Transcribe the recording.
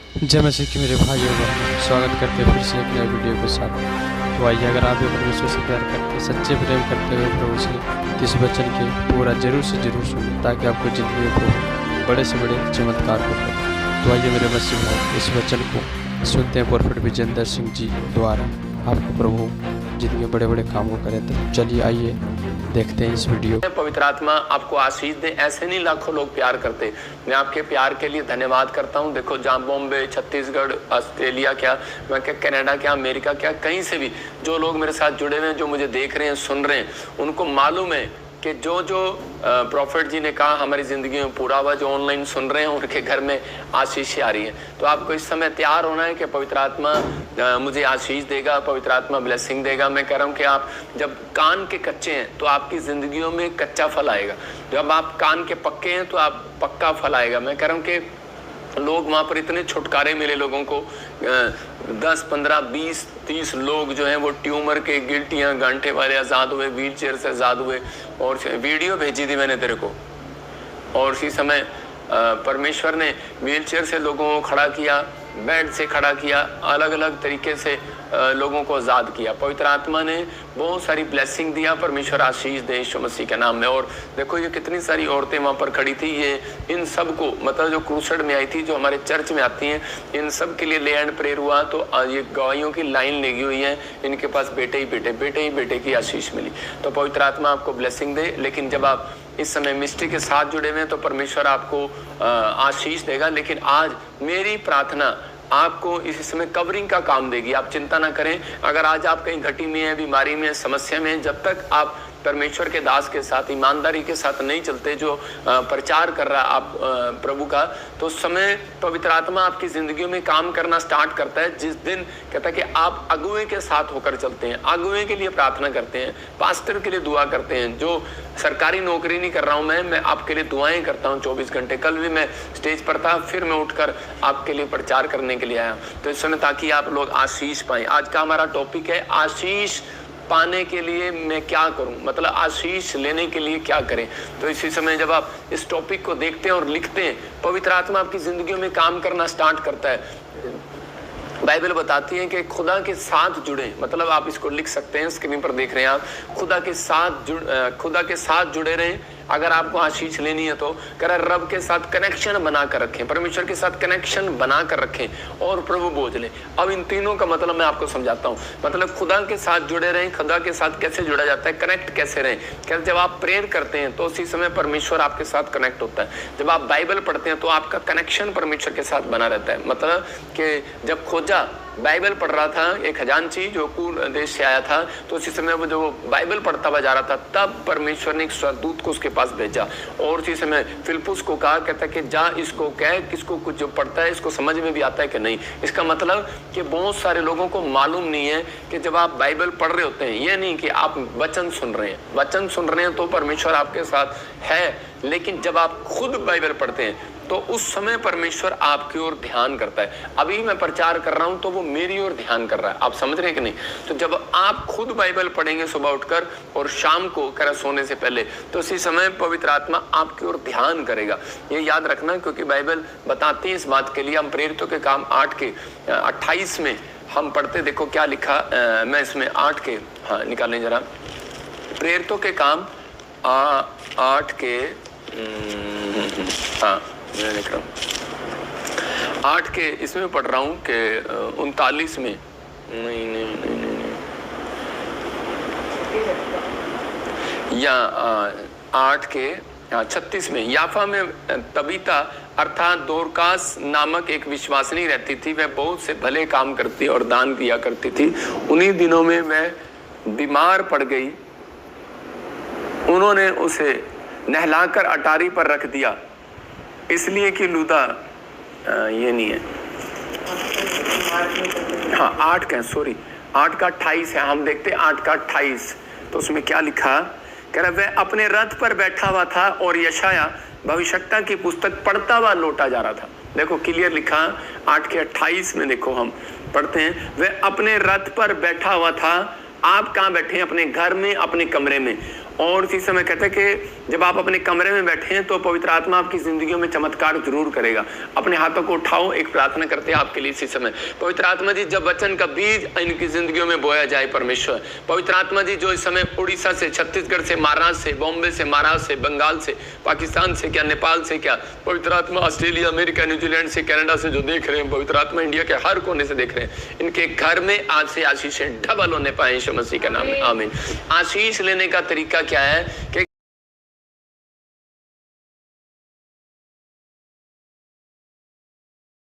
जय मसीह की मेरे भाई और बहनों, स्वागत करते हैं फिर से एक नए वीडियो के साथ। तो आइए, अगर आप भी परमेश्वर से प्यार करते हैं, सच्चे प्रेम करते हुए प्रभु से, तो इस वचन के पूरा जरूर से जरूर सुनें, ताकि आपको जिंदगी में प्रभु बड़े से बड़े चमत्कार को करें। तो आइए मेरे मसीह भाई, इस वचन को सुनते हैं प्रोफेट विजेंद्र सिंह जी द्वारा। आपको प्रभु जिंदगी में बड़े बड़े काम को करे। तो चलिए आइए देखते हैं इस वीडियो। पवित्र आत्मा आपको आशीष दे। ऐसे नहीं लाखों लोग प्यार करते। मैं आपके प्यार के लिए धन्यवाद करता हूं। देखो, जहाँ बॉम्बे, छत्तीसगढ़, ऑस्ट्रेलिया, क्या मैं क्या कनाडा, क्या अमेरिका, क्या कहीं से भी जो लोग मेरे साथ जुड़े हुए हैं, जो मुझे देख रहे हैं, सुन रहे हैं, उनको मालूम है कि जो जो प्रॉफिट जी ने कहा हमारी ज़िंदगी में पूरा हुआ। जो ऑनलाइन सुन रहे हैं उनके घर में आशीष आ रही है। तो आपको इस समय तैयार होना है कि पवित्र आत्मा मुझे आशीष देगा, पवित्र आत्मा ब्लेसिंग देगा। मैं कह रहा हूँ कि आप जब कान के कच्चे हैं तो आपकी ज़िंदगियों में कच्चा फल आएगा। जब आप कान के पक्के हैं तो आप पक्का फल आएगा। मैं कह रहा हूँ कि लोग वहाँ पर इतने छुटकारे मिले लोगों को। 10, 15, 20, 30 लोग जो हैं वो ट्यूमर के, गिल्टियाँ, गांठे वाले आज़ाद हुए, व्हील चेयर से आज़ाद हुए। और वीडियो भेजी थी मैंने तेरे को। और इसी समय परमेश्वर ने व्हील चेयर से लोगों को खड़ा किया, बेड से खड़ा किया, अलग अलग तरीके से लोगों को आज़ाद किया। पवित्र आत्मा ने बहुत सारी ब्लेसिंग दिया। परमेश्वर आशीष दे यीशु मसीह के नाम में। और देखो, ये कितनी सारी औरतें वहाँ पर खड़ी थी। ये इन सब को, मतलब जो क्रूसेड में आई थी, जो हमारे चर्च में आती हैं, इन सब के लिए ले एंड प्रेयर हुआ। तो ये गवाहियों की लाइन लगी हुई है। इनके पास बेटे ही बेटे, बेटे ही बेटे की आशीष मिली। तो पवित्र आत्मा आपको ब्लेसिंग दे। लेकिन जब आप इस समय मिस्ट्री के साथ जुड़े हुए हैं तो परमेश्वर आपको आशीष देगा। लेकिन आज मेरी प्रार्थना आपको इस समय कवरिंग का काम देगी। आप चिंता ना करें। अगर आज आप कहीं घटी में है, बीमारी में, समस्या में, जब तक आप परमेश्वर के दास के साथ ईमानदारी के साथ नहीं चलते, जो प्रचार कर रहा आप प्रभु का, तो उस समय पवित्र आत्मा आपकी जिंदगियों में काम करना स्टार्ट करता है। जिस दिन कहता है कि आप अगुए के साथ होकर चलते हैं, अगुए के लिए प्रार्थना करते हैं, पास्टर के लिए दुआ करते हैं। जो सरकारी नौकरी नहीं कर रहा हूं मैं आपके लिए दुआएं करता हूं 24 घंटे। कल भी मैं स्टेज पर था, फिर मैं उठकर आपके लिए प्रचार करने के लिए आया। तो इस समय ताकि आप लोग आशीष पाएं। आज का हमारा टॉपिक है आशीष पाने के लिए मैं क्या करूं, मतलब आशीष लेने के लिए क्या करें। तो इसी समय जब आप इस टॉपिक को देखते हैं और लिखते हैं, पवित्र आत्मा आपकी जिंदगियों में काम करना स्टार्ट करता है। बाइबल बताती है कि खुदा के साथ जुड़े, मतलब आप इसको लिख सकते हैं, स्क्रीन पर देख रहे हैं आप, खुदा के साथ जुड़े रहें। अगर आपको आशीष लेनी है तो कह रहा रब के साथ कनेक्शन बना कर रखें, परमेश्वर के साथ कनेक्शन बना कर रखें और प्रभु बोझ लें। अब इन तीनों का मतलब मैं आपको समझाता हूँ। मतलब खुदा के साथ जुड़े रहें। खुदा के साथ कैसे जुड़ा जाता है, कनेक्ट कैसे रहें। क्या जब आप प्रेयर करते हैं तो उसी समय परमेश्वर आपके साथ कनेक्ट होता है। जब आप बाइबल पढ़ते हैं तो आपका कनेक्शन परमेश्वर के साथ बना रहता है। मतलब कि जब खोजा बाइबल पढ़ रहा था, एक खजांची जो कूर देश से आया था, तो उसी समय वो जो बाइबल पढ़ता हुआ जा रहा था, तब परमेश्वर ने एक स्वर्गदूत को उसके पास भेजा और उसी समय फिलिप्पुस को कहा, कहता कि जा इसको कह, किसको कुछ जो पढ़ता है इसको समझ में भी आता है कि नहीं। इसका मतलब कि बहुत सारे लोगों को मालूम नहीं है कि जब आप बाइबल पढ़ रहे होते हैं, ये नहीं कि आप वचन सुन रहे हैं। वचन सुन रहे हैं तो परमेश्वर आपके साथ है, लेकिन जब आप खुद बाइबल पढ़ते हैं तो उस समय परमेश्वर आपकी ओर ध्यान करता है। अभी मैं प्रचार कर रहा हूं तो वो मेरी ओर ध्यान कर रहा है। आप समझ रहे हैं कि नहीं? तो जब आप खुद बाइबल पढ़ेंगे सुबह उठकर और शाम को कर सोने से पहले, तो उसी समय पवित्र आत्मा आपकी ओर ध्यान करेगा। ये याद रखना, क्योंकि बाइबल बताती है इस बात के लिए। हम प्रेरितों के काम 8:28 में हम पढ़ते, देखो क्या लिखा। मैं इसमें 8 के निकालें जरा। प्रेरितों के काम 8 के मैं लिख रहा हूँ 8 के इसमें पढ़ रहा हूँ कि 39 में नहीं या 8 के 36 में, याफा में तबीता अर्थात दोरकास नामक एक विश्वासिनी रहती थी। वह बहुत से भले काम करती और दान दिया करती थी। उन्हीं दिनों में वह बीमार पड़ गई। उन्होंने उसे नहलाकर अटारी पर रख दिया, इसलिए कि लूदा ये नहीं है, 8 का 28 है। हम देखते 8 का 28। तो उसमें क्या लिखा, कह रहा वह अपने रथ पर बैठा हुआ था और यशाया भविष्यवक्ता की पुस्तक पढ़ता हुआ लौटा जा रहा था। देखो क्लियर लिखा 8 के 28 में। देखो हम पढ़ते हैं, वह अपने रथ पर बैठा हुआ था। आप कहाँ बैठे हैं? अपने घर में, अपने कमरे में। और इसी समय कहते हैं कि जब आप अपने कमरे में बैठे हैं तो पवित्र आत्मा आपकी जिंदगियों में चमत्कार जरूर करेगा। अपने हाथों को उठाओ, एक प्रार्थना करते हैं आपके लिए इसी समय। पवित्र आत्मा जी, जब वचन का बीज इनकी जिंदगियों में बोया जाए परमेश्वर, पवित्र आत्मा जी, जो इस समय उड़ीसा से, छत्तीसगढ़ से, महाराष्ट्र से, बॉम्बे से, महाराष्ट्र से, बंगाल से, पाकिस्तान से, क्या नेपाल से, क्या पवित्र आत्मा ऑस्ट्रेलिया, अमेरिका, न्यूजीलैंड से, कनाडा से जो देख रहे हैं, पवित्र आत्मा इंडिया के हर कोने से देख रहे हैं, इनके घर में आज से आशीषें डबल होने पाए यीशु मसीह के नाम में, आमीन। आशीष लेने का तरीका क्या है कि